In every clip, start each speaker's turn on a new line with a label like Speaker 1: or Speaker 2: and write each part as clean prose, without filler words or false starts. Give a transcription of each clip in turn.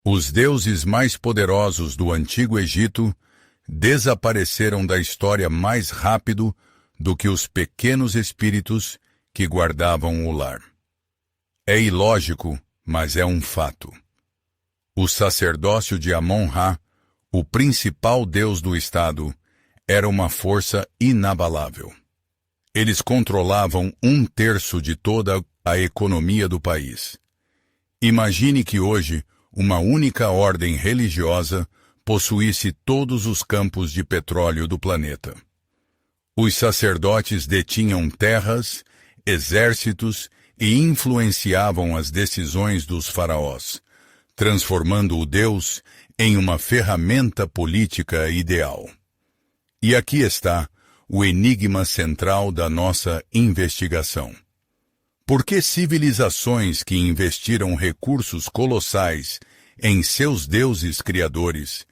Speaker 1: Os deuses mais poderosos do Antigo Egito desapareceram da história mais rápido do que os pequenos espíritos que guardavam o lar. É ilógico, mas é um fato. O sacerdócio de Amon-Ra, o principal deus do estado, era uma força inabalável. Eles controlavam 1/3 de toda a economia do país. Imagine que hoje uma única ordem religiosa possuísse todos os campos de petróleo do planeta. Os sacerdotes detinham terras, exércitos e influenciavam as decisões dos faraós, transformando o Deus em uma ferramenta política ideal. E aqui está o enigma central da nossa investigação. Por que civilizações que investiram recursos colossais em seus deuses criadores,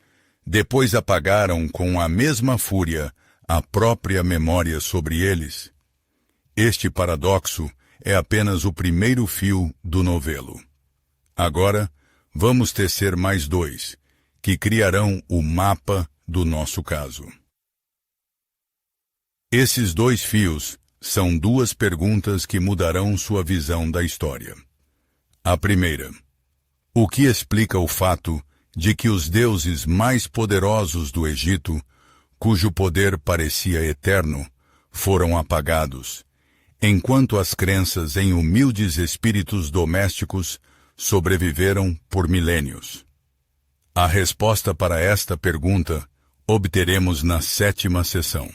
Speaker 1: depois apagaram com a mesma fúria a própria memória sobre eles? Este paradoxo é apenas o primeiro fio do novelo. Agora, vamos tecer mais 2, que criarão o mapa do nosso caso. Esses 2 fios são 2 perguntas que mudarão sua visão da história. A primeira: o que explica o fato de que os deuses mais poderosos do Egito, cujo poder parecia eterno, foram apagados, enquanto as crenças em humildes espíritos domésticos sobreviveram por milênios? A resposta para esta pergunta obteremos na 7ª sessão.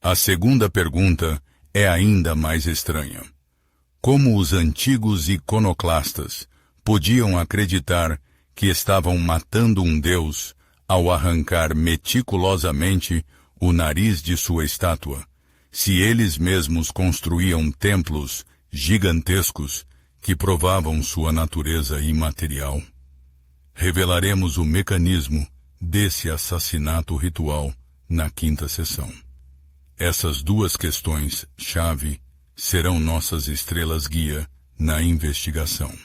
Speaker 1: A segunda pergunta é ainda mais estranha. Como os antigos iconoclastas podiam acreditar que estavam matando um deus ao arrancar meticulosamente o nariz de sua estátua, se eles mesmos construíam templos gigantescos que provavam sua natureza imaterial? Revelaremos o mecanismo desse assassinato ritual na 5ª sessão. Essas 2 questões-chave serão nossas estrelas-guia na investigação.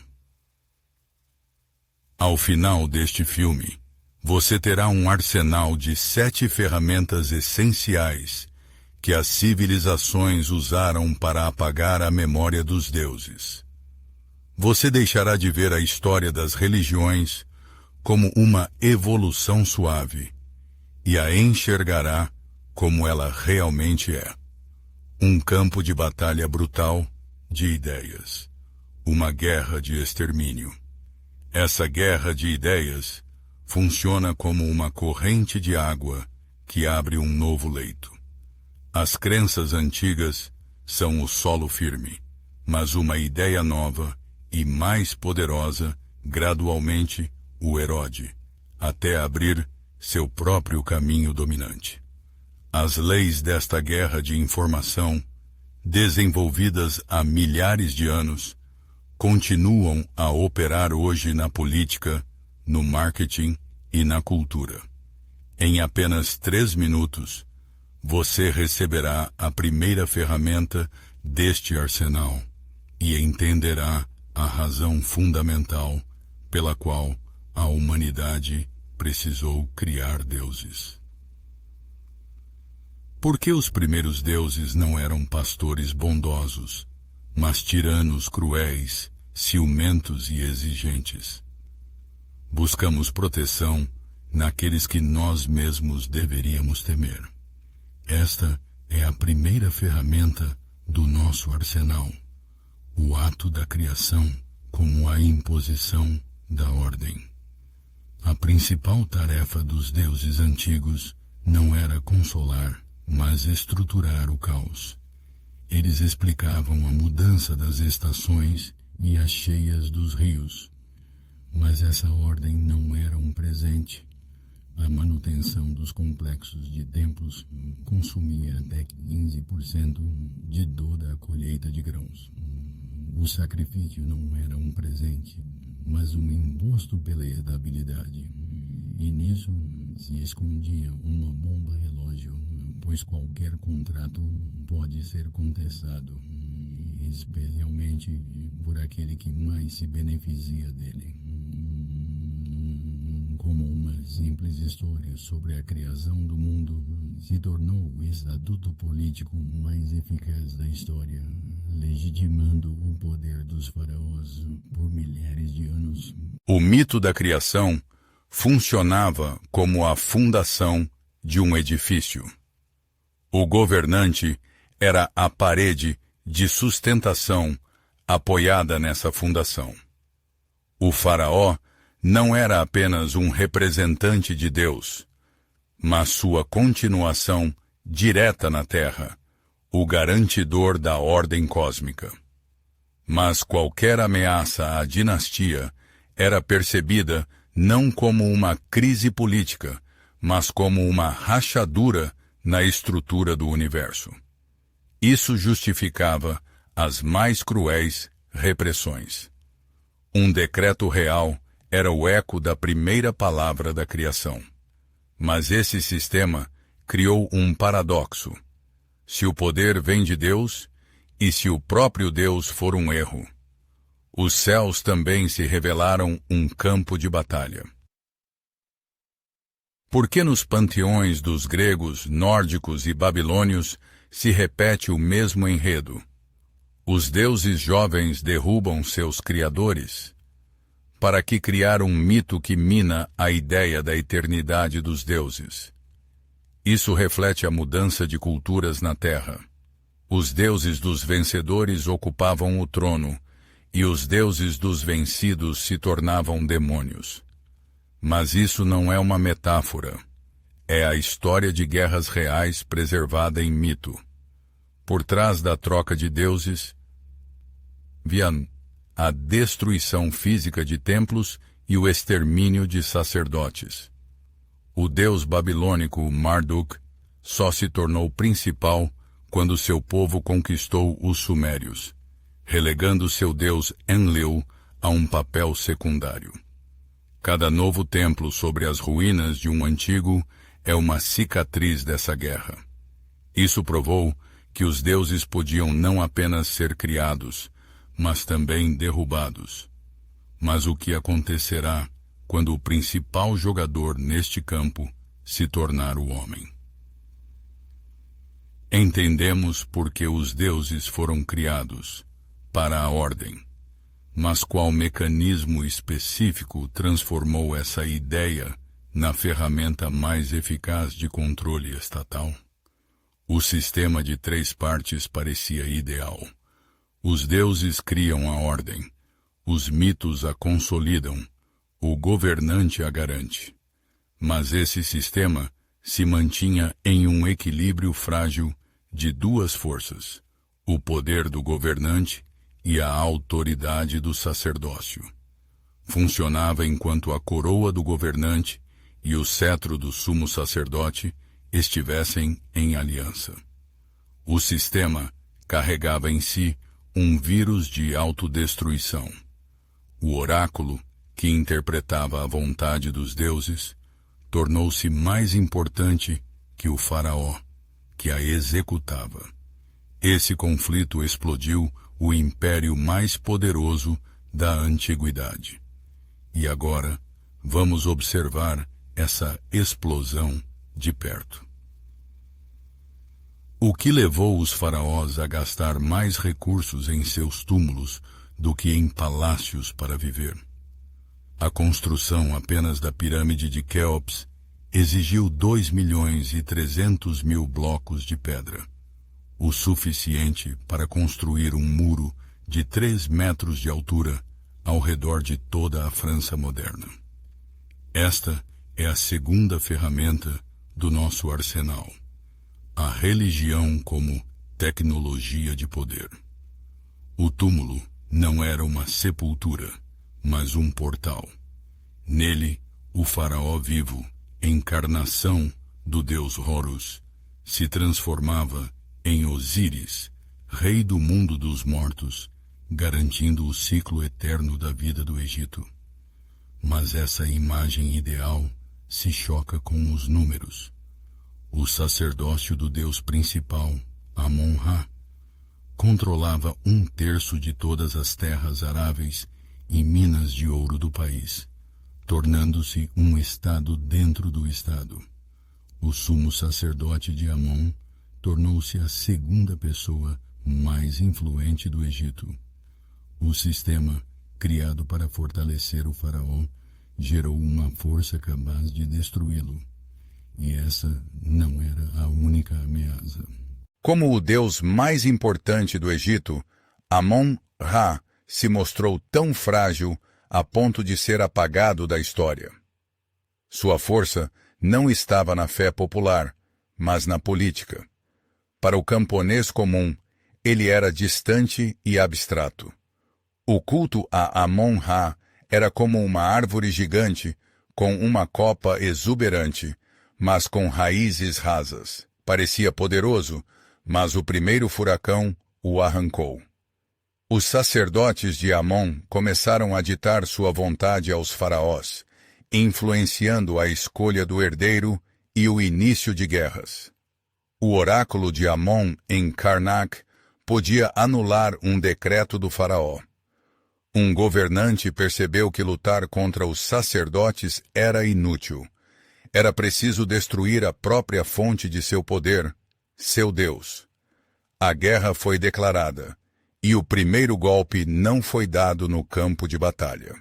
Speaker 1: Ao final deste filme, você terá um arsenal de 7 ferramentas essenciais que as civilizações usaram para apagar a memória dos deuses. Você deixará de ver a história das religiões como uma evolução suave e a enxergará como ela realmente é: um campo de batalha brutal de ideias, uma guerra de extermínio. Essa guerra de ideias funciona como uma corrente de água que abre um novo leito. As crenças antigas são o solo firme, mas uma ideia nova e mais poderosa gradualmente o erode, até abrir seu próprio caminho dominante. As leis desta guerra de informação, desenvolvidas há milhares de anos, continuam a operar hoje na política, no marketing e na cultura. Em apenas 3 minutos, você receberá a primeira ferramenta deste arsenal e entenderá a razão fundamental pela qual a humanidade precisou criar deuses. Por que os primeiros deuses não eram pastores bondosos, mas tiranos cruéis, ciumentos e exigentes? Buscamos proteção naqueles que nós mesmos deveríamos temer. Esta é a primeira ferramenta do nosso arsenal, o ato da criação como a imposição da ordem. A principal tarefa dos deuses antigos não era consolar, mas estruturar o caos. Eles explicavam a mudança das estações e as cheias dos rios. Mas essa ordem não era um presente. A manutenção dos complexos de templos consumia até 15% de toda a colheita de grãos. O sacrifício não era um presente, mas um imposto pela herdabilidade. E nisso se escondia uma bomba relógio, pois qualquer contrato pode ser contestado, especialmente por aquele que mais se beneficia dele.
Speaker 2: simples história sobre a criação do mundo se tornou o estatuto político mais eficaz da história, legitimando o poder dos faraós por milhares de anos.
Speaker 1: O mito da criação funcionava como a fundação de um edifício. O governante era a parede de sustentação apoiada nessa fundação. O faraó não era apenas um representante de Deus, mas sua continuação direta na terra, o garantidor da ordem cósmica. Mas qualquer ameaça à dinastia era percebida não como uma crise política, mas como uma rachadura na estrutura do universo. Isso justificava as mais cruéis repressões. Um decreto real era o eco da primeira palavra da criação. Mas esse sistema criou um paradoxo. Se o poder vem de Deus, e se o próprio Deus for um erro, os céus também se revelaram um campo de batalha. Por que nos panteões dos gregos, nórdicos e babilônios se repete o mesmo enredo? Os deuses jovens derrubam seus criadores? Para que criar um mito que mina a ideia da eternidade dos deuses? Isso reflete a mudança de culturas na Terra. Os deuses dos vencedores ocupavam o trono, e os deuses dos vencidos se tornavam demônios. Mas isso não é uma metáfora. É a história de guerras reais preservada em mito. Por trás da troca de deuses, havia a destruição física de templos e o extermínio de sacerdotes. O deus babilônico Marduk só se tornou principal quando seu povo conquistou os sumérios, relegando seu deus Enlil a um papel secundário. Cada novo templo sobre as ruínas de um antigo é uma cicatriz dessa guerra. Isso provou que os deuses podiam não apenas ser criados, mas também derrubados. Mas o que acontecerá quando o principal jogador neste campo se tornar o homem? Entendemos por que os deuses foram criados, para a ordem. Mas qual mecanismo específico transformou essa ideia na ferramenta mais eficaz de controle estatal? O sistema de 3 partes parecia ideal. Os deuses criam a ordem, os mitos a consolidam, o governante a garante. Mas esse sistema se mantinha em um equilíbrio frágil de 2 forças, o poder do governante e a autoridade do sacerdócio. Funcionava enquanto a coroa do governante e o cetro do sumo sacerdote estivessem em aliança. O sistema carregava em si um vírus de autodestruição. O oráculo, que interpretava a vontade dos deuses, tornou-se mais importante que o faraó, que a executava. Esse conflito explodiu o império mais poderoso da antiguidade. E agora, vamos observar essa explosão de perto. O que levou os faraós a gastar mais recursos em seus túmulos do que em palácios para viver? A construção apenas da pirâmide de Quéops exigiu 2.300.000 blocos de pedra, o suficiente para construir um muro de 3 metros de altura ao redor de toda a França moderna. Esta é a segunda ferramenta do nosso arsenal. A religião como tecnologia de poder. O túmulo não era uma sepultura, mas um portal. Nele, o faraó vivo, encarnação do deus Horus, se transformava em Osíris, rei do mundo dos mortos, garantindo o ciclo eterno da vida do Egito. Mas essa imagem ideal se choca com os números. O sacerdócio do deus principal, Amon-Ra, controlava 1/3 de todas as terras aráveis e minas de ouro do país,
Speaker 2: tornando-se um estado dentro do estado. O sumo sacerdote de Amon tornou-se a segunda pessoa mais influente do Egito. O sistema, criado para fortalecer o faraó, gerou uma força capaz de destruí-lo. E essa não era a única ameaça.
Speaker 1: Como o deus mais importante do Egito, Amon-Ra se mostrou tão frágil a ponto de ser apagado da história. Sua força não estava na fé popular, mas na política. Para o camponês comum, ele era distante e abstrato. O culto a Amon-Ra era como uma árvore gigante com uma copa exuberante, mas com raízes rasas. Parecia poderoso, mas o primeiro furacão o arrancou. Os sacerdotes de Amon começaram a ditar sua vontade aos faraós, influenciando a escolha do herdeiro e o início de guerras. O oráculo de Amon em Karnak podia anular um decreto do faraó. Um governante percebeu que lutar contra os sacerdotes era inútil. Era preciso destruir a própria fonte de seu poder, seu Deus. A guerra foi declarada, e o primeiro golpe não foi dado no campo de batalha.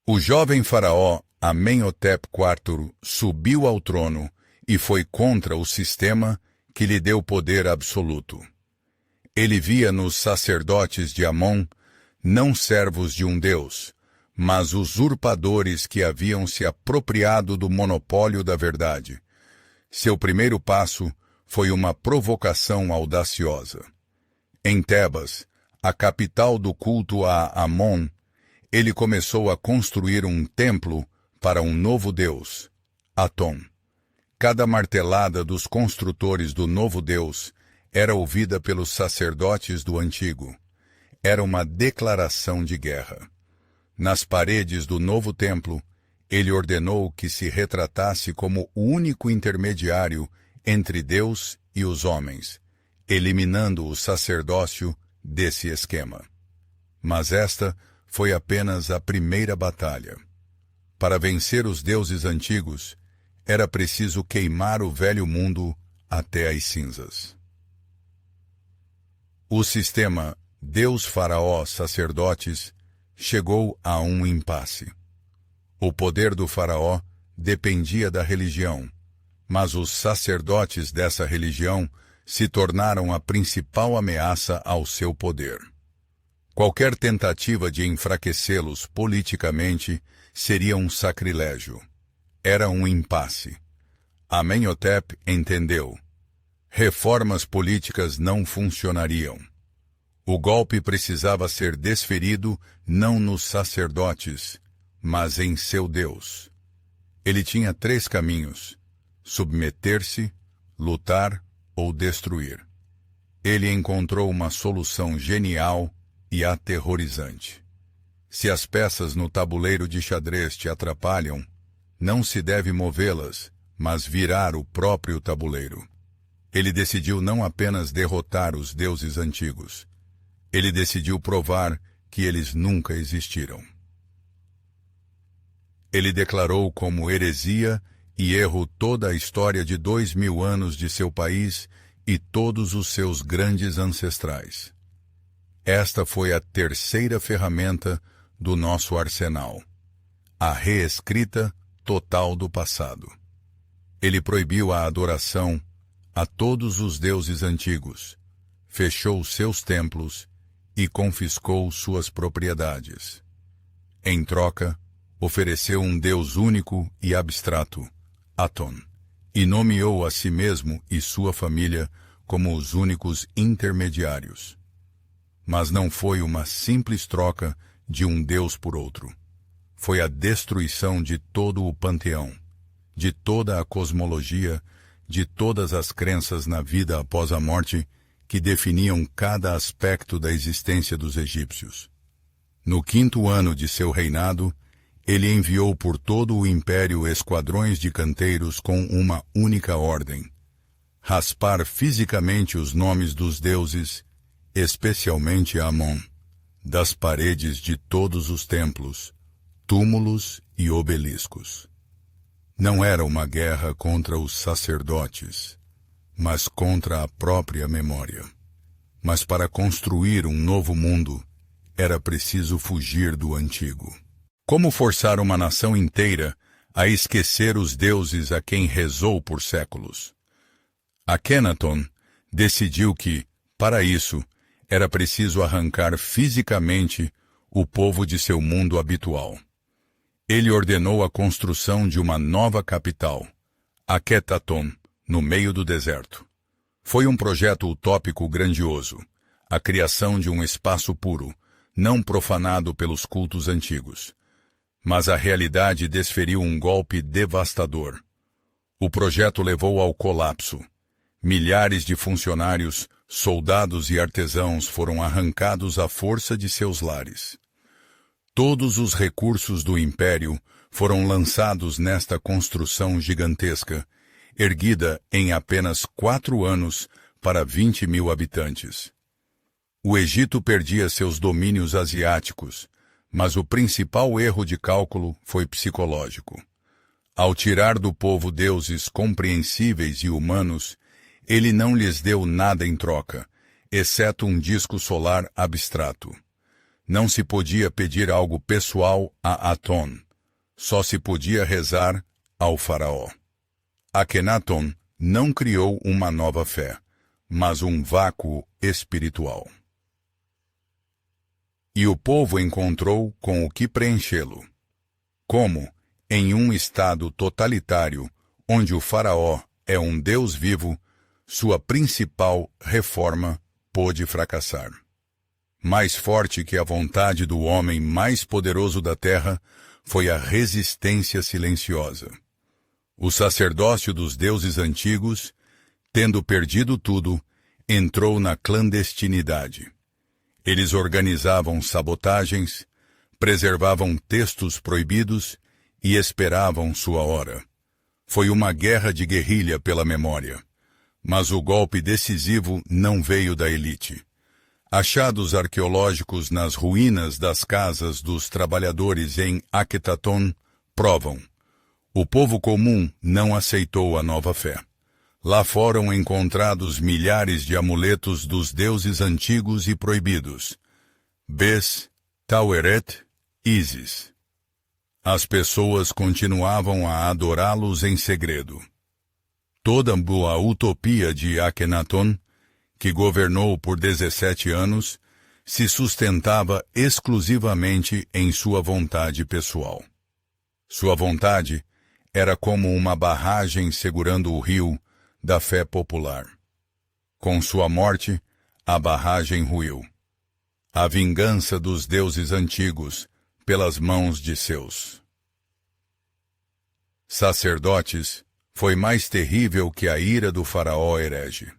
Speaker 1: O jovem faraó Amenhotep IV subiu ao trono e foi contra o sistema que lhe deu poder absoluto. Ele via nos sacerdotes de Amon não servos de um deus, mas usurpadores que haviam se apropriado do monopólio da verdade. Seu primeiro passo foi uma provocação audaciosa. Em Tebas, a capital do culto a Amon, ele começou a construir um templo para um novo deus, Atom. Cada martelada dos construtores do novo deus era ouvida pelos sacerdotes do antigo. Era uma declaração de guerra. Nas paredes do novo templo, ele ordenou que se retratasse como o único intermediário entre Deus e os homens, eliminando o sacerdócio desse esquema. Mas esta foi apenas a primeira batalha. Para vencer os deuses antigos, era preciso queimar o velho mundo até as cinzas. O sistema Deus-Faraó-Sacerdotes chegou a um impasse. O poder do faraó dependia da religião, mas os sacerdotes dessa religião se tornaram a principal ameaça ao seu poder. Qualquer tentativa de enfraquecê-los politicamente seria um sacrilégio. Era um impasse. Amenhotep entendeu. Reformas políticas não funcionariam. O golpe precisava ser desferido não nos sacerdotes, mas em seu Deus. Ele tinha 3 caminhos: submeter-se, lutar ou destruir. Ele encontrou uma solução genial e aterrorizante. Se as peças no tabuleiro de xadrez te atrapalham, não se deve movê-las, mas virar o próprio tabuleiro. Ele decidiu não apenas derrotar os deuses antigos. Ele decidiu provar que eles nunca existiram. Ele declarou como heresia e erro toda a história de 2000 anos de seu país e todos os seus grandes ancestrais. Esta foi a terceira ferramenta do nosso arsenal: a reescrita total do passado. Ele proibiu a adoração a todos os deuses antigos, fechou seus templos e confiscou suas propriedades. Em troca, ofereceu um Deus único e abstrato, Aton, e nomeou a si mesmo e sua família como os únicos intermediários. Mas não foi uma simples troca de um Deus por outro. Foi a destruição de todo o panteão, de toda a cosmologia, de todas as crenças na vida após a morte que definiam cada aspecto da existência dos egípcios. No 5º ano de seu reinado, ele enviou por todo o império esquadrões de canteiros com uma única ordem: raspar fisicamente os nomes dos deuses, especialmente Amon, das paredes de todos os templos, túmulos e obeliscos. Não era uma guerra contra os sacerdotes, mas contra a própria memória. Mas para construir um novo mundo, era preciso fugir do antigo. Como forçar uma nação inteira a esquecer os deuses a quem rezou por séculos? Akhenaton decidiu que, para isso, era preciso arrancar fisicamente o povo de seu mundo habitual. Ele ordenou a construção de uma nova capital, Akhetaton, no meio do deserto. Foi um projeto utópico grandioso, a criação de um espaço puro, não profanado pelos cultos antigos. Mas a realidade desferiu um golpe devastador. O projeto levou ao colapso. Milhares de funcionários, soldados e artesãos foram arrancados à força de seus lares. Todos os recursos do império foram lançados nesta construção gigantesca, erguida em apenas 4 anos para 20.000 habitantes. O Egito perdia seus domínios asiáticos, mas o principal erro de cálculo foi psicológico. Ao tirar do povo deuses compreensíveis e humanos, ele não lhes deu nada em troca, exceto um disco solar abstrato. Não se podia pedir algo pessoal a Aton, só se podia rezar ao faraó. Akhenaton não criou uma nova fé, mas um vácuo espiritual. E o povo encontrou com o que preenchê-lo. Como, em um estado totalitário, onde o faraó é um deus vivo, sua principal reforma pôde fracassar. Mais forte que a vontade do homem mais poderoso da terra foi a resistência silenciosa. O sacerdócio dos deuses antigos, tendo perdido tudo, entrou na clandestinidade. Eles organizavam sabotagens, preservavam textos proibidos e esperavam sua hora. Foi uma guerra de guerrilha pela memória. Mas o golpe decisivo não veio da elite. Achados arqueológicos nas ruínas das casas dos trabalhadores em Akhetaton provam: o povo comum não aceitou a nova fé. Lá foram encontrados milhares de amuletos dos deuses antigos e proibidos: Bes, Taueret, Ísis. As pessoas continuavam a adorá-los em segredo. Toda a utopia de Akhenaton, que governou por 17 anos, se sustentava exclusivamente em sua vontade pessoal. Sua vontade era como uma barragem segurando o rio da fé popular. Com sua morte, a barragem ruiu. A vingança dos deuses antigos pelas mãos de seus sacerdotes foi mais terrível que a ira do faraó herege.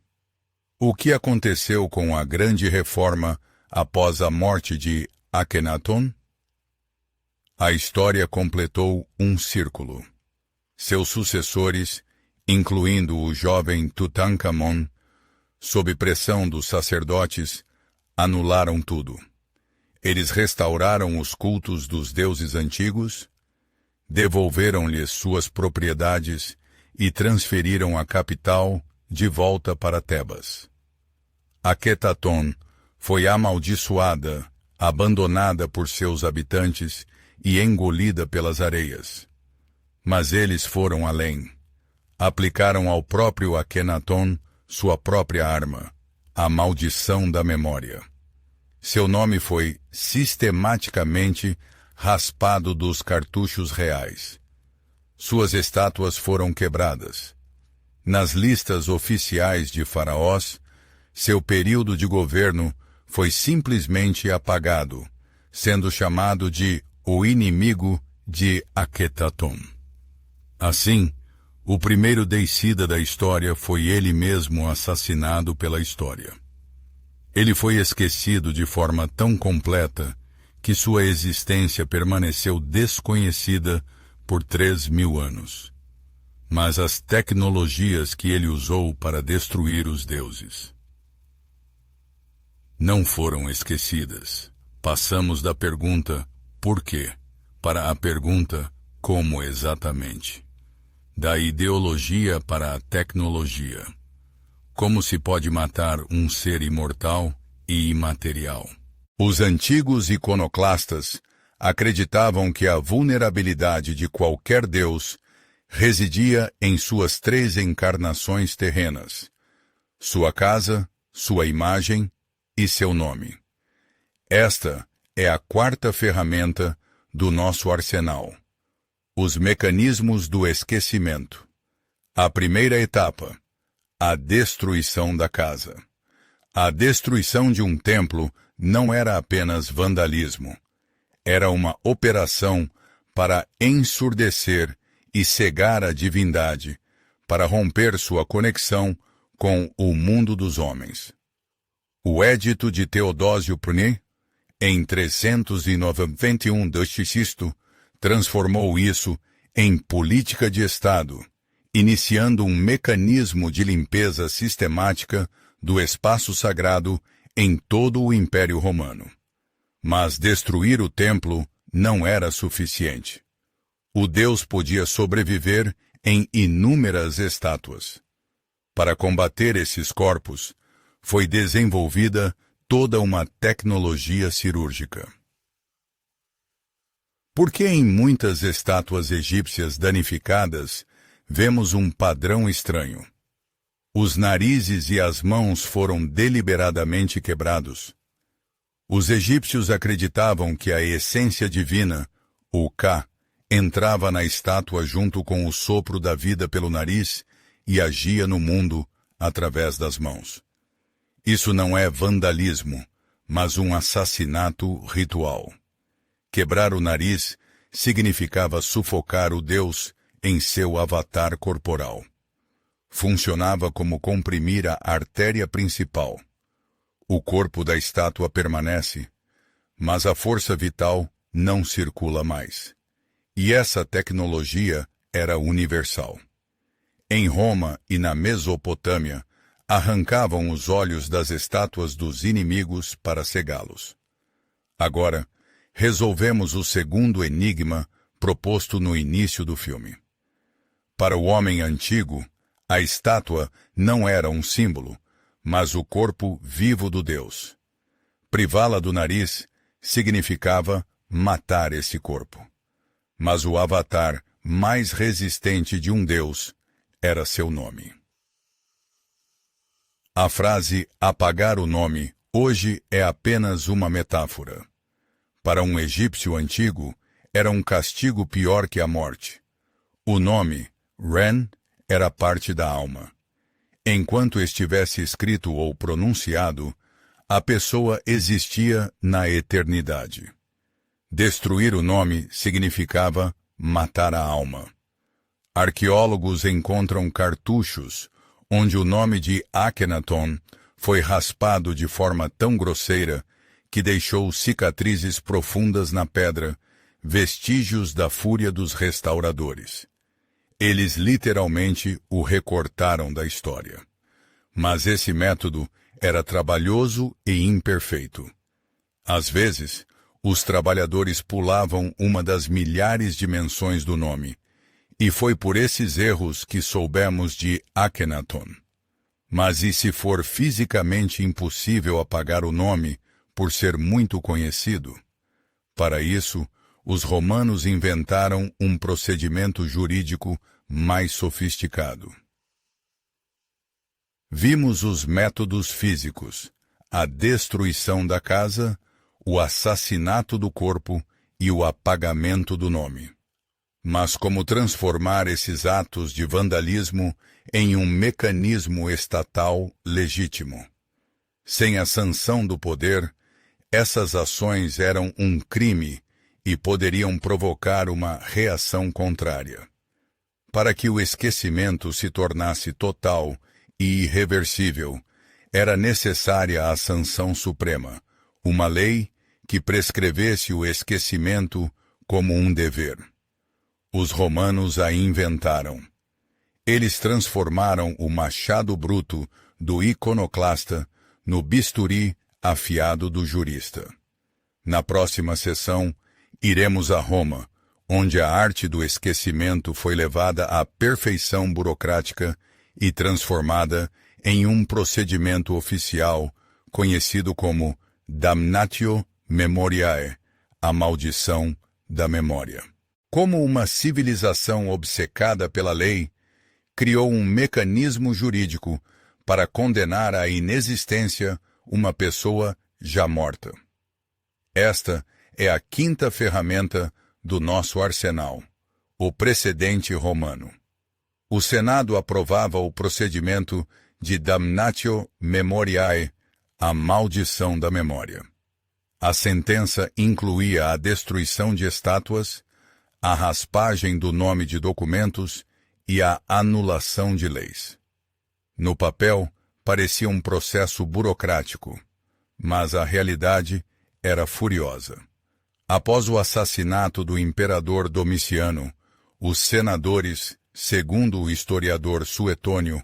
Speaker 1: O que aconteceu com a grande reforma após a morte de Akhenaton? A história completou um círculo. Seus sucessores, incluindo o jovem Tutankhamon, sob pressão dos sacerdotes, anularam tudo. Eles restauraram os cultos dos deuses antigos, devolveram-lhes suas propriedades e transferiram a capital de volta para Tebas. Akhetaton foi amaldiçoada, abandonada por seus habitantes e engolida pelas areias. Mas eles foram além. Aplicaram ao próprio Akhenaton sua própria arma, a maldição da memória. Seu nome foi sistematicamente raspado dos cartuchos reais. Suas estátuas foram quebradas. Nas listas oficiais de faraós, seu período de governo foi simplesmente apagado, sendo chamado de o inimigo de Akhetaton. Assim, o primeiro deicida da história foi ele mesmo assassinado pela história. Ele foi esquecido de forma tão completa que sua existência permaneceu desconhecida por 3.000 anos. Mas as tecnologias que ele usou para destruir os deuses não foram esquecidas. Passamos da pergunta, por quê, para a pergunta como exatamente. Da ideologia para a tecnologia. Como se pode matar um ser imortal e imaterial? Os antigos iconoclastas acreditavam que a vulnerabilidade de qualquer deus residia em suas 3 encarnações terrenas: sua casa, sua imagem e seu nome. Esta é a 4ª ferramenta do nosso arsenal: os mecanismos do esquecimento. A primeira etapa: a destruição da casa. A destruição de um templo não era apenas vandalismo. Era uma operação para ensurdecer e cegar a divindade, para romper sua conexão com o mundo dos homens. O Edito de Teodósio Prunei, em 391 d.X., transformou isso em política de Estado, iniciando um mecanismo de limpeza sistemática do espaço sagrado em todo o Império Romano. Mas destruir o templo não era suficiente. O deus podia sobreviver em inúmeras estátuas. Para combater esses corpos, foi desenvolvida toda uma tecnologia cirúrgica. Por que em muitas estátuas egípcias danificadas vemos um padrão estranho? Os narizes e as mãos foram deliberadamente quebrados. Os egípcios acreditavam que a essência divina, o Ka, entrava na estátua junto com o sopro da vida pelo nariz e agia no mundo através das mãos. Isso não é vandalismo, mas um assassinato ritual. Quebrar o nariz significava sufocar o Deus em seu avatar corporal. Funcionava como comprimir a artéria principal. O corpo da estátua permanece, mas a força vital não circula mais. E essa tecnologia era universal. Em Roma e na Mesopotâmia, arrancavam os olhos das estátuas dos inimigos para cegá-los. Agora, resolvemos o segundo enigma proposto no início do filme. Para o homem antigo, a estátua não era um símbolo, mas o corpo vivo do Deus. Privá-la do nariz significava matar esse corpo. Mas o avatar mais resistente de um Deus era seu nome. A frase apagar o nome hoje é apenas uma metáfora. Para um egípcio antigo, era um castigo pior que a morte. O nome, Ren, era parte da alma. Enquanto estivesse escrito ou pronunciado, a pessoa existia na eternidade. Destruir o nome significava matar a alma. Arqueólogos encontram cartuchos onde o nome de Akhenaton foi raspado de forma tão grosseira que deixou cicatrizes profundas na pedra, vestígios da fúria dos restauradores. Eles literalmente o recortaram da história. Mas esse método era trabalhoso e imperfeito. Às vezes, os trabalhadores pulavam uma das milhares de menções do nome, e foi por esses erros que soubemos de Akhenaton. Mas e se for fisicamente impossível apagar o nome por ser muito conhecido? Para isso, os romanos inventaram um procedimento jurídico mais sofisticado. Vimos os métodos físicos, a destruição da casa, o assassinato do corpo e o apagamento do nome. Mas como transformar esses atos de vandalismo em um mecanismo estatal legítimo? Sem a sanção do poder, essas ações eram um crime e poderiam provocar uma reação contrária. Para que o esquecimento se tornasse total e irreversível, era necessária a sanção suprema, uma lei que prescrevesse o esquecimento como um dever. Os romanos a inventaram. Eles transformaram o machado bruto do iconoclasta no bisturi afiado do jurista. Na próxima sessão, Iremos a Roma, onde a arte do esquecimento foi levada à perfeição burocrática e transformada em um procedimento oficial conhecido como damnatio memoriae, a maldição da memória. Como uma civilização obcecada pela lei, criou um mecanismo jurídico para condenar à inexistência uma pessoa já morta. Esta é a quinta ferramenta do nosso arsenal, o precedente romano. O Senado aprovava o procedimento de damnatio memoriae, a maldição da memória. A sentença incluía a destruição de estátuas, a raspagem do nome de documentos e a anulação de leis. No papel, parecia um processo burocrático, mas a realidade era furiosa. Após o assassinato do imperador Domiciano, os senadores, segundo o historiador Suetônio,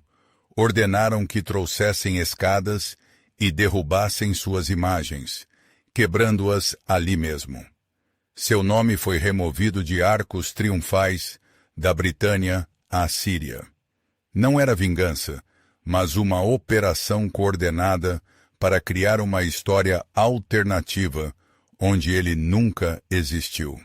Speaker 1: ordenaram que trouxessem escadas e derrubassem suas imagens, quebrando-as ali mesmo. Seu nome foi removido de arcos triunfais da Britânia à Síria. Não era vingança, mas uma operação coordenada para criar uma história alternativa onde ele nunca existiu.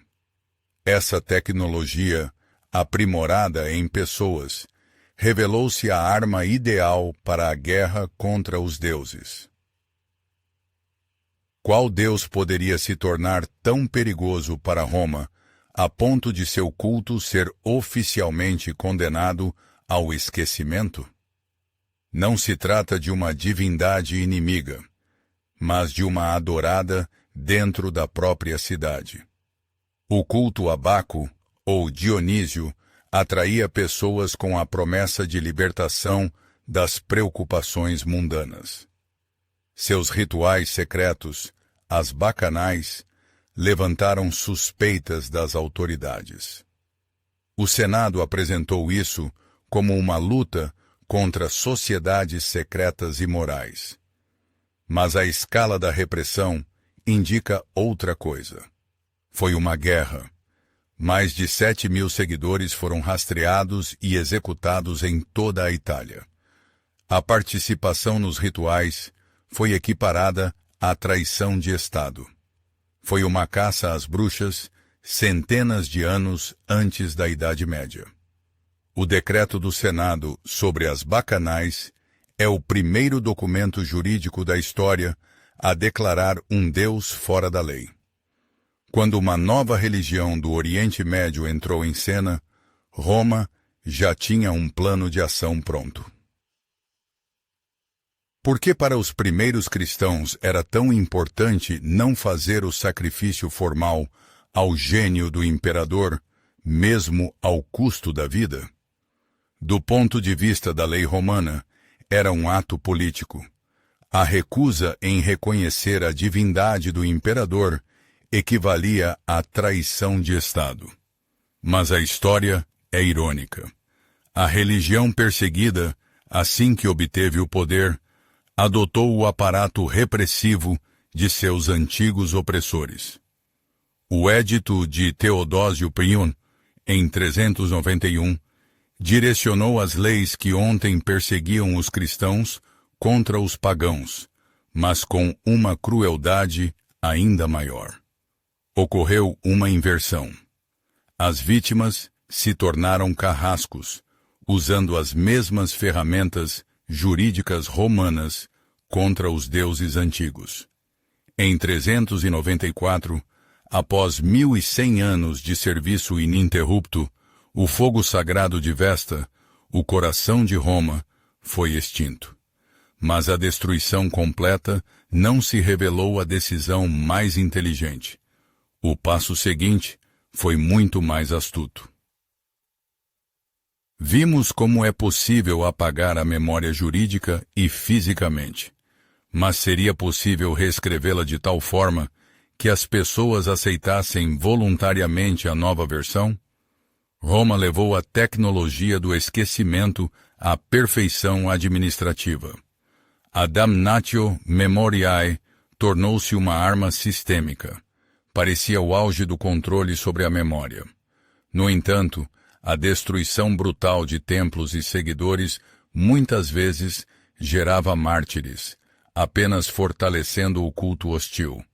Speaker 1: Essa tecnologia, aprimorada em pessoas, revelou-se a arma ideal para a guerra contra os deuses. Qual deus poderia se tornar tão perigoso para Roma, a ponto de seu culto ser oficialmente condenado ao esquecimento? Não se trata de uma divindade inimiga, mas de uma adorada dentro da própria cidade. O culto a Baco, ou Dionísio, atraía pessoas com a promessa de libertação das preocupações mundanas. Seus rituais secretos, as bacanais, levantaram suspeitas das autoridades. O Senado apresentou isso como uma luta contra sociedades secretas e morais. Mas a escala da repressão indica outra coisa. Foi uma guerra. Mais de 7.000 seguidores foram rastreados e executados em toda a Itália. A participação nos rituais foi equiparada à traição de Estado. Foi uma caça às bruxas centenas de anos antes da Idade Média. O decreto do Senado sobre as bacanais é o primeiro documento jurídico da história a declarar um Deus fora da lei. Quando uma nova religião do Oriente Médio entrou em cena, Roma já tinha um plano de ação pronto. Por que para os primeiros cristãos era tão importante não fazer o sacrifício formal ao gênio do imperador, mesmo ao custo da vida? Do ponto de vista da lei romana, era um ato político. A recusa em reconhecer a divindade do imperador equivalia à traição de Estado. Mas a história é irônica. A religião perseguida, assim que obteve o poder, adotou o aparato repressivo de seus antigos opressores. O Edito de Teodósio I, em 391, direcionou as leis que ontem perseguiam os cristãos contra os pagãos, mas com uma crueldade ainda maior. Ocorreu uma inversão. As vítimas se tornaram carrascos, usando as mesmas ferramentas jurídicas romanas contra os deuses antigos. Em 394, após 1.100 anos de serviço ininterrupto, o fogo sagrado de Vesta, o coração de Roma, foi extinto. Mas a destruição completa não se revelou a decisão mais inteligente. O passo seguinte foi muito mais astuto. Vimos como é possível apagar a memória jurídica e fisicamente, mas seria possível reescrevê-la de tal forma que as pessoas aceitassem voluntariamente a nova versão? Roma levou a tecnologia do esquecimento à perfeição administrativa. A damnatio memoriae tornou-se uma arma sistêmica. parecia o auge do controle sobre a memória. No entanto, a destruição brutal de templos e seguidores muitas vezes gerava mártires, apenas fortalecendo o culto hostil.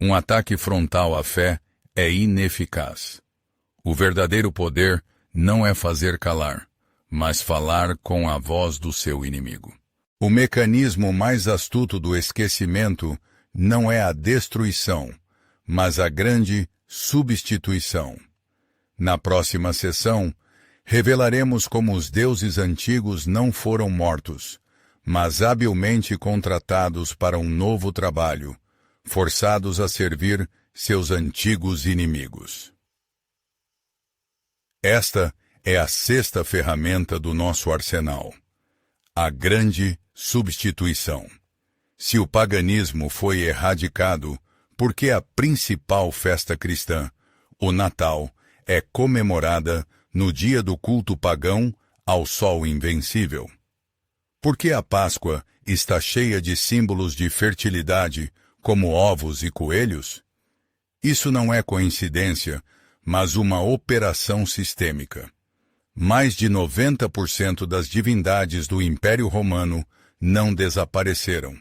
Speaker 1: Um ataque frontal à fé é ineficaz. O verdadeiro poder não é fazer calar, mas falar com a voz do seu inimigo. O mecanismo mais astuto do esquecimento não é a destruição, mas a grande substituição. Na próxima sessão, revelaremos como os deuses antigos não foram mortos, mas habilmente contratados para um novo trabalho, forçados a servir seus antigos inimigos. Esta é a sexta ferramenta do nosso arsenal: a grande substituição. Se o paganismo foi erradicado, por que a principal festa cristã, o Natal, é comemorada no dia do culto pagão ao sol invencível? Por que a Páscoa está cheia de símbolos de fertilidade, como ovos e coelhos? Isso não é coincidência, mas uma operação sistêmica. Mais de 90% das divindades do Império Romano não desapareceram.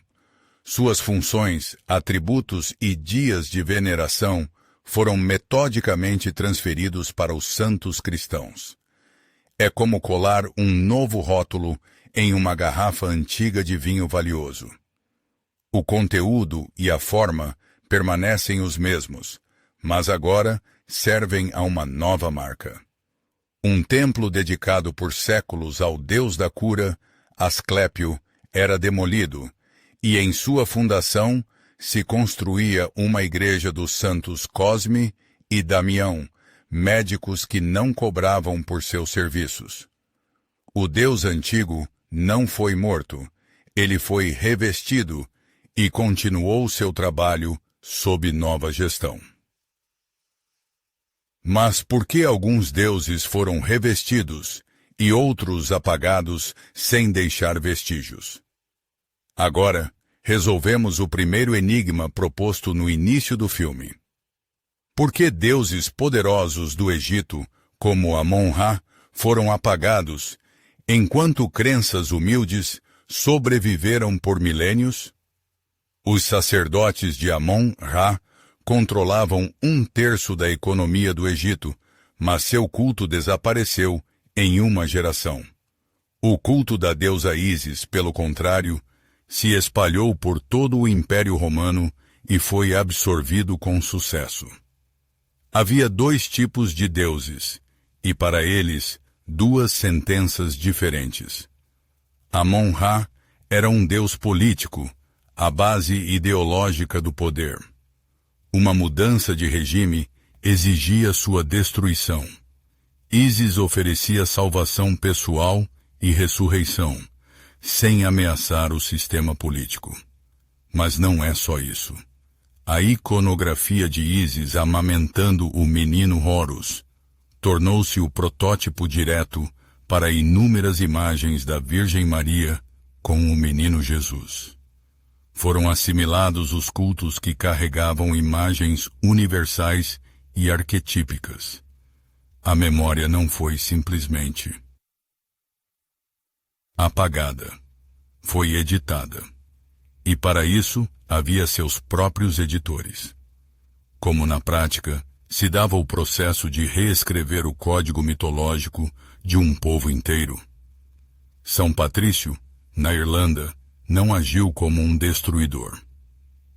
Speaker 1: Suas funções, atributos e dias de veneração foram metodicamente transferidos para os santos cristãos. É como colar um novo rótulo em uma garrafa antiga de vinho valioso. O conteúdo e a forma permanecem os mesmos, mas agora servem a uma nova marca. Um templo dedicado por séculos ao deus da cura, Asclépio, era demolido, e em sua fundação se construía uma igreja dos santos Cosme e Damião, médicos que não cobravam por seus serviços. O Deus antigo não foi morto, ele foi revestido e continuou seu trabalho sob nova gestão. Mas por que alguns deuses foram revestidos e outros apagados sem deixar vestígios? Agora, resolvemos o primeiro enigma proposto no início do filme. Por que deuses poderosos do Egito, como Amon-Ra, foram apagados, enquanto crenças humildes sobreviveram por milênios? Os sacerdotes de Amon-Ra controlavam 1/3 da economia do Egito, mas seu culto desapareceu em uma geração. O culto da deusa Ísis, pelo contrário, se espalhou por todo o Império Romano e foi absorvido com sucesso. Havia 2 tipos de deuses, e para eles 2 sentenças diferentes. Amon-Ra era um deus político, a base ideológica do poder. Uma mudança de regime exigia sua destruição. Ísis oferecia salvação pessoal e ressurreição, sem ameaçar o sistema político. Mas não é só isso. A iconografia de Ísis amamentando o menino Horus tornou-se o protótipo direto para inúmeras imagens da Virgem Maria com o menino Jesus. Foram assimilados os cultos que carregavam imagens universais e arquetípicas. A memória não foi simplesmente apagada, foi editada. E para isso havia seus próprios editores. Como na prática, se dava o processo de reescrever o código mitológico de um povo inteiro. São Patrício, na Irlanda, não agiu como um destruidor.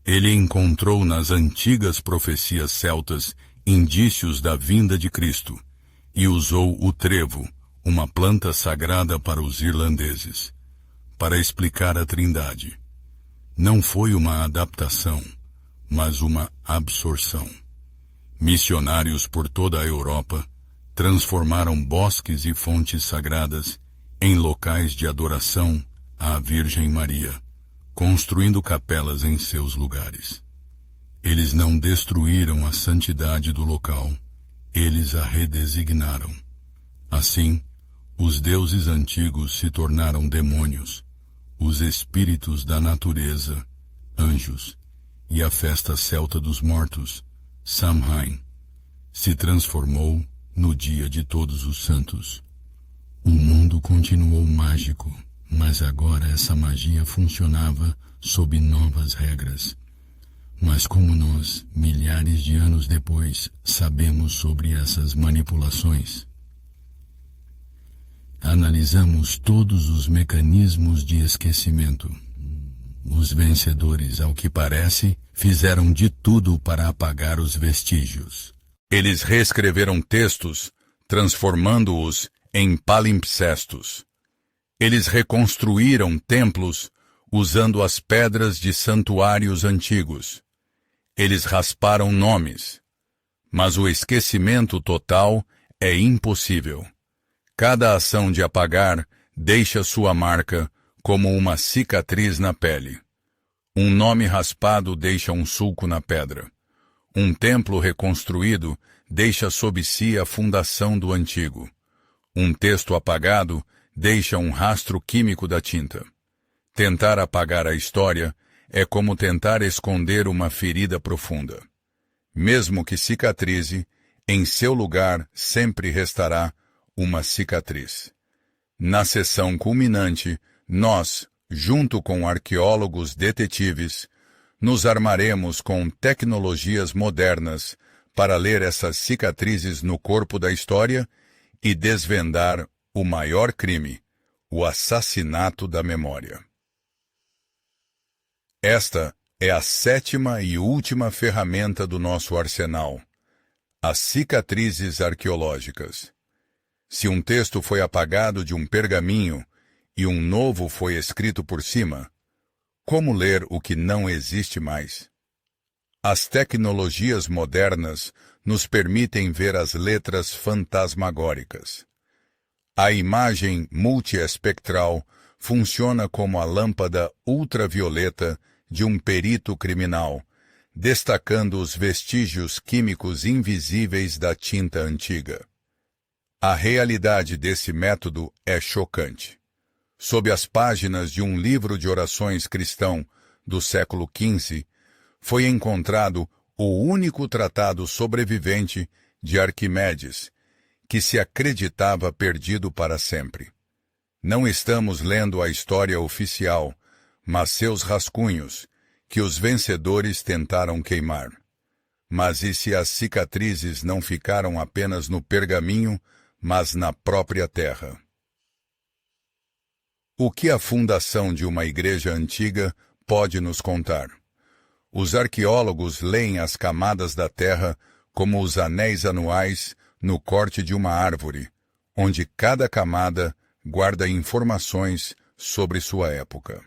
Speaker 1: Ele encontrou nas antigas profecias celtas indícios da vinda de Cristo e usou o trevo, uma planta sagrada para os irlandeses, para explicar a Trindade. Não foi uma adaptação, mas uma absorção. Missionários por toda a Europa transformaram bosques e fontes sagradas em locais de adoração à Virgem Maria, construindo capelas em seus lugares. Eles não destruíram a santidade do local, eles a redesignaram. Assim, os deuses antigos se tornaram demônios, os espíritos da natureza, anjos, e a festa celta dos mortos,
Speaker 2: Samhain, se transformou no Dia de Todos os Santos. O mundo continuou mágico, mas agora essa magia funcionava sob novas regras. Mas como nós, milhares de anos depois, sabemos sobre essas manipulações? Analisamos todos os mecanismos de esquecimento. Os vencedores, ao que parece, fizeram de tudo para apagar os vestígios.
Speaker 1: Eles reescreveram textos, transformando-os em palimpsestos. Eles reconstruíram templos usando as pedras de santuários antigos. Eles rasparam nomes. Mas o esquecimento total é impossível. Cada ação de apagar deixa sua marca como uma cicatriz na pele. Um nome raspado deixa um sulco na pedra. Um templo reconstruído deixa sob si a fundação do antigo. Um texto apagado deixa um rastro químico da tinta. Tentar apagar a história é como tentar esconder uma ferida profunda. Mesmo que cicatrize, em seu lugar sempre restará uma cicatriz. Na sessão culminante, nós, junto com arqueólogos detetives, nos armaremos com tecnologias modernas para ler essas cicatrizes no corpo da história e desvendar o maior crime, o assassinato da memória. Esta é a 7ª e última ferramenta do nosso arsenal, as cicatrizes arqueológicas. Se um texto foi apagado de um pergaminho e um novo foi escrito por cima, como ler o que não existe mais? As tecnologias modernas nos permitem ver as letras fantasmagóricas. A imagem multiespectral funciona como a lâmpada ultravioleta de um perito criminal, destacando os vestígios químicos invisíveis da tinta antiga. A realidade desse método é chocante. Sob as páginas de um livro de orações cristão do século XV, foi encontrado o único tratado sobrevivente de Arquimedes, que se acreditava perdido para sempre. Não estamos lendo a história oficial, mas seus rascunhos, que os vencedores tentaram queimar. Mas e se as cicatrizes não ficaram apenas no pergaminho, mas na própria terra? O que a fundação de uma igreja antiga pode nos contar? Os arqueólogos leem as camadas da terra como os anéis anuais no corte de uma árvore, onde cada camada guarda informações sobre sua época.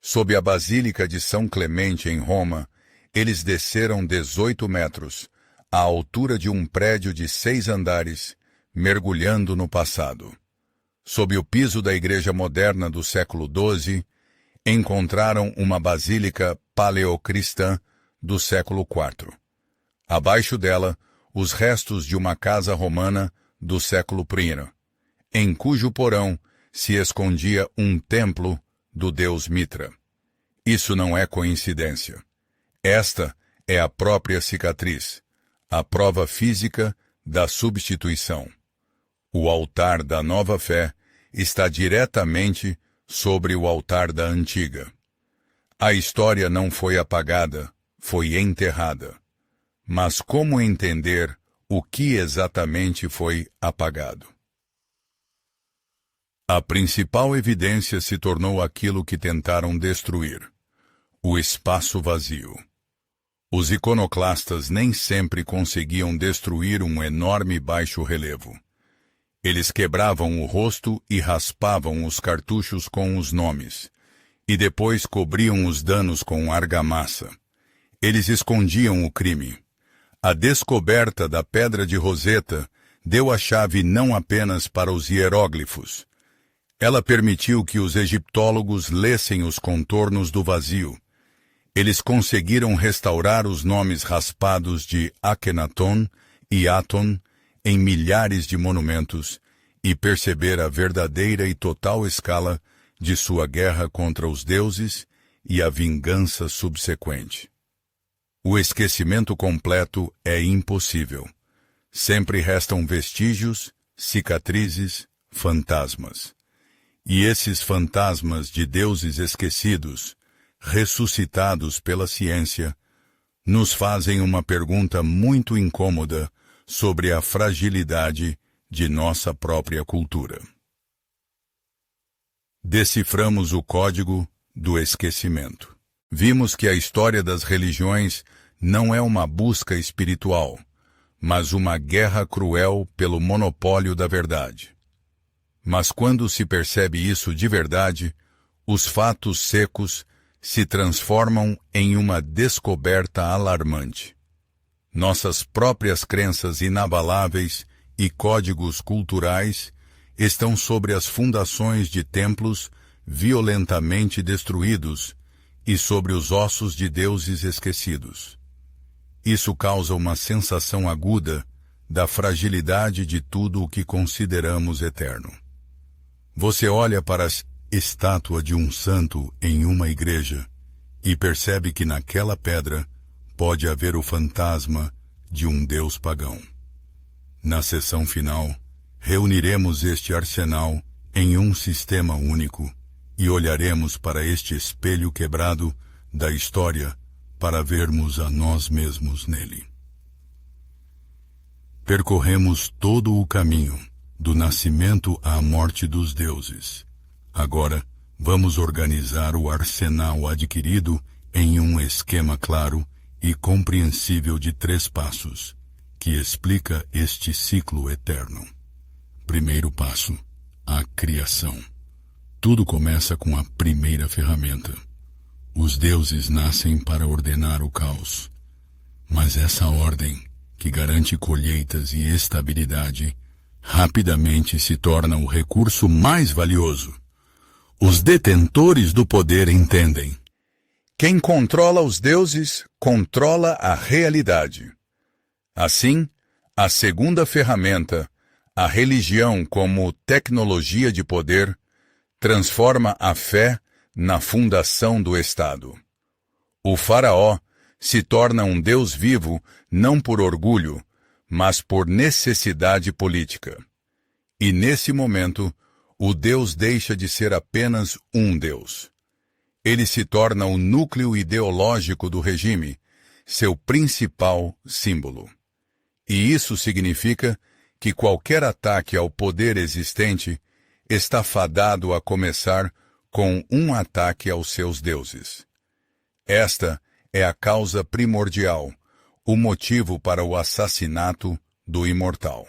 Speaker 1: Sob a Basílica de São Clemente, em Roma, eles desceram 18 metros, à altura de um prédio de 6 andares, mergulhando no passado. Sob o piso da igreja moderna do século XII, encontraram uma basílica paleocristã do século IV. Abaixo dela, os restos de uma casa romana do século I, em cujo porão se escondia um templo do deus Mitra. Isso não é coincidência. Esta é a própria cicatriz, a prova física da substituição. O altar da nova fé está diretamente sobre o altar da antiga. A história não foi apagada, foi enterrada. Mas como entender o que exatamente foi apagado? A principal evidência se tornou aquilo que tentaram destruir: o espaço vazio. Os iconoclastas nem sempre conseguiam destruir um enorme baixo relevo. Eles quebravam o rosto e raspavam os cartuchos com os nomes, e depois cobriam os danos com argamassa. Eles escondiam o crime. A descoberta da pedra de Roseta deu a chave não apenas para os hieróglifos. Ela permitiu que os egiptólogos lessem os contornos do vazio. Eles conseguiram restaurar os nomes raspados de Akhenaton e Aton em milhares de monumentos e perceber a verdadeira e total escala de sua guerra contra os deuses e a vingança subsequente. O esquecimento completo é impossível. Sempre restam vestígios, cicatrizes, fantasmas. E esses fantasmas de deuses esquecidos, ressuscitados pela ciência, nos fazem uma pergunta muito incômoda sobre a fragilidade de nossa própria cultura. Deciframos o código do esquecimento. Vimos que a história das religiões não é uma busca espiritual, mas uma guerra cruel pelo monopólio da verdade. Mas quando se percebe isso de verdade, os fatos secos se transformam em uma descoberta alarmante. Nossas próprias crenças inabaláveis e códigos culturais estão sobre as fundações de templos violentamente destruídos e sobre os ossos de deuses esquecidos. Isso causa uma sensação aguda da fragilidade de tudo o que consideramos eterno. Você olha para a estátua de um santo em uma igreja e percebe que naquela pedra pode haver o fantasma de um deus pagão. Na sessão final, reuniremos este arsenal em um sistema único e olharemos para este espelho quebrado da história para vermos a nós mesmos nele. Percorremos todo o caminho, do nascimento à morte dos deuses. Agora, vamos organizar o arsenal adquirido em um esquema claro e compreensível de 3 passos, que explica este ciclo eterno. Primeiro passo, a criação. Tudo começa com a primeira ferramenta. Os deuses nascem para ordenar o caos. Mas essa ordem, que garante colheitas e estabilidade, rapidamente se torna o recurso mais valioso. Os detentores do poder entendem.
Speaker 3: Quem controla os deuses, controla a realidade. Assim, a segunda ferramenta, a religião como tecnologia de poder, transforma a fé na fundação do Estado. O faraó se torna um deus vivo não por orgulho, mas por necessidade política. E nesse momento, o Deus deixa de ser apenas um Deus. Ele se torna o núcleo ideológico do regime, seu principal símbolo. E isso significa que qualquer ataque ao poder existente está fadado a começar com um ataque aos seus deuses. Esta é a causa primordial, o motivo para o assassinato do imortal.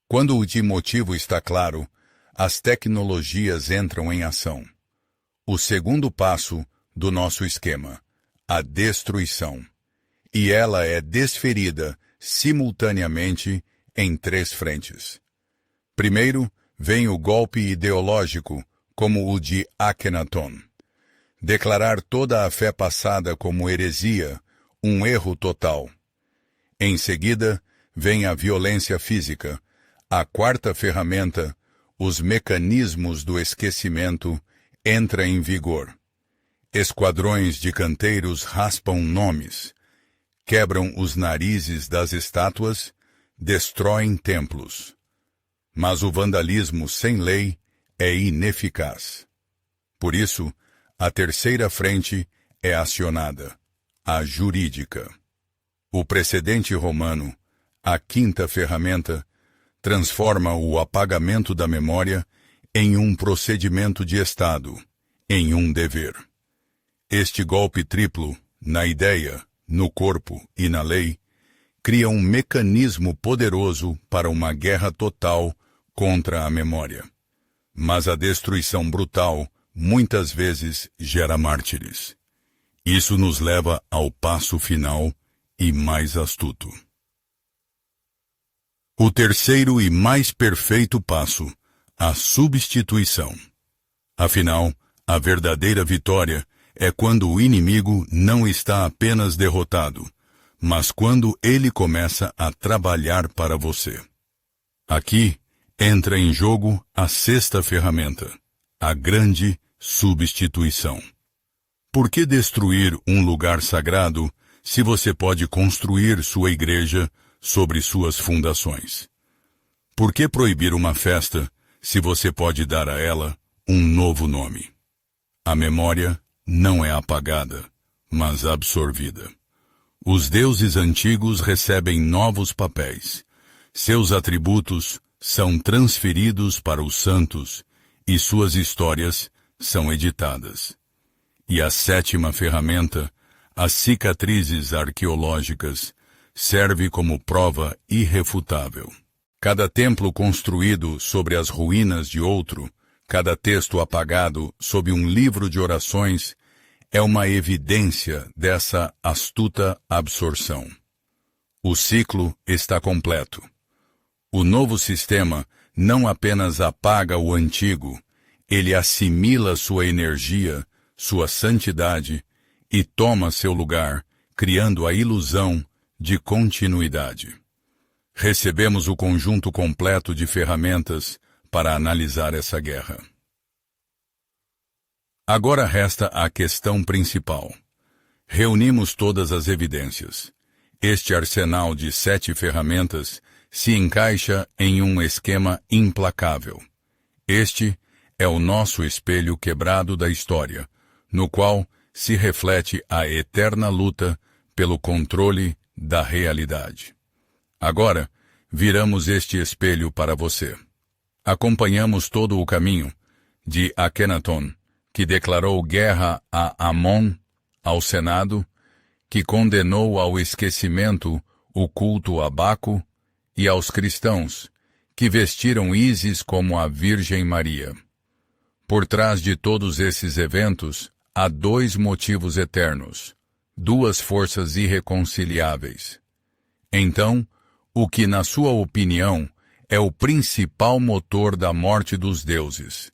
Speaker 3: Quando o motivo está claro, as tecnologias entram em ação. O segundo passo do nosso esquema, a destruição. E ela é desferida simultaneamente em 3 frentes. Primeiro, vem o golpe ideológico, como o de Akhenaton. Declarar toda a fé passada como heresia, um erro total. Em seguida, vem a violência física, a quarta ferramenta, os mecanismos do esquecimento, entra em vigor. Esquadrões de canteiros raspam nomes, quebram os narizes das estátuas, destroem templos. Mas o vandalismo sem lei é ineficaz. Por isso, a terceira frente é acionada, a jurídica. O precedente romano, a quinta ferramenta, transforma o apagamento da memória em um procedimento de Estado, em um dever. Este golpe triplo, na ideia, no corpo e na lei, cria um mecanismo poderoso para uma guerra total contra a memória. Mas a destruição brutal muitas vezes gera mártires. Isso nos leva ao passo final e mais astuto. O terceiro e mais perfeito passo, a substituição. Afinal, a verdadeira vitória é quando o inimigo não está apenas derrotado, mas quando ele começa a trabalhar para você. Aqui entra em jogo a sexta ferramenta, a grande substituição.
Speaker 1: Por que destruir um lugar sagrado se você pode construir sua igreja sobre suas fundações? Por que proibir uma festa se você pode dar a ela um novo nome? A memória não é apagada, mas absorvida. Os deuses antigos recebem novos papéis. Seus atributos são transferidos para os santos e suas histórias são editadas. E a 7ª ferramenta, as cicatrizes arqueológicas, serve como prova irrefutável. Cada templo construído sobre as ruínas de outro, cada texto apagado sob um livro de orações, é uma evidência dessa astuta absorção. O ciclo está completo. O novo sistema não apenas apaga o antigo, ele assimila sua energia, sua santidade e toma seu lugar, criando a ilusão de continuidade. Recebemos o conjunto completo de ferramentas para analisar essa guerra. Agora resta a questão principal. Reunimos todas as evidências. Este arsenal de 7 ferramentas se encaixa em um esquema implacável. Este é o nosso espelho quebrado da história, no qual se reflete a eterna luta pelo controle da realidade. Agora, viramos este espelho para você. Acompanhamos todo o caminho de Akenaton, que declarou guerra a Amon, ao Senado, que condenou ao esquecimento o culto a Baco, e aos cristãos, que vestiram Ísis como a Virgem Maria. Por trás de todos esses eventos, há 2 motivos eternos, 2 forças irreconciliáveis. Então, o que, na sua opinião, é o principal motor da morte dos deuses?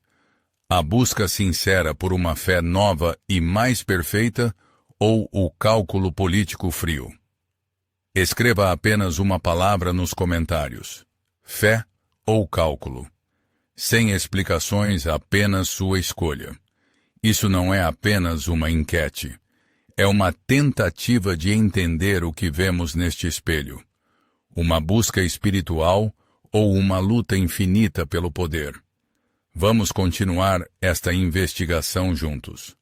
Speaker 1: A busca sincera por uma fé nova e mais perfeita ou o cálculo político frio? Escreva apenas uma palavra nos comentários: fé ou cálculo. Sem explicações, apenas sua escolha. Isso não é apenas uma enquete. É uma tentativa de entender o que vemos neste espelho. Uma busca espiritual ou uma luta infinita pelo poder. Vamos continuar esta investigação juntos.